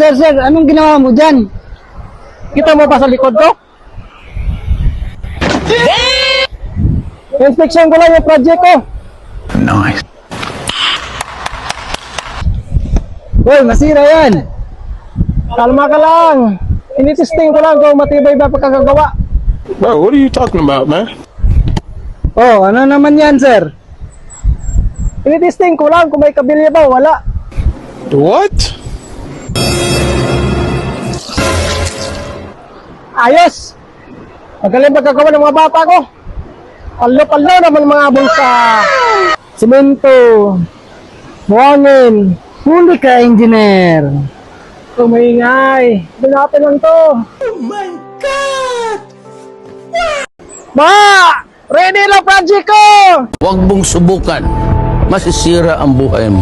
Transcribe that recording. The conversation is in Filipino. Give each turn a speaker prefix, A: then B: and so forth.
A: Sir, anong ginawa mo dyan? Kita mo ba sa likod ko? Inspection ko lang yung project ko.
B: Nice.
A: Uy, masira yan. Kalma ka lang. Initesting ko lang kung matibay ba pagkakagawa.
B: Bro, what are you talking about, man?
A: Oh, ano naman yan, sir? Initesting ko lang kung may kabilya ba o wala.
B: What?
A: Ayos! Magaling pagkagawa ng mga bata ko. Palo-palo naman mga bulsa. Semento. Buhangin. Huli ka, engineer. Tumingay. Binapin lang to. Oh my God! Ba! Ready na project ko!
C: Huwag mong subukan. Masisira ang buhay mo.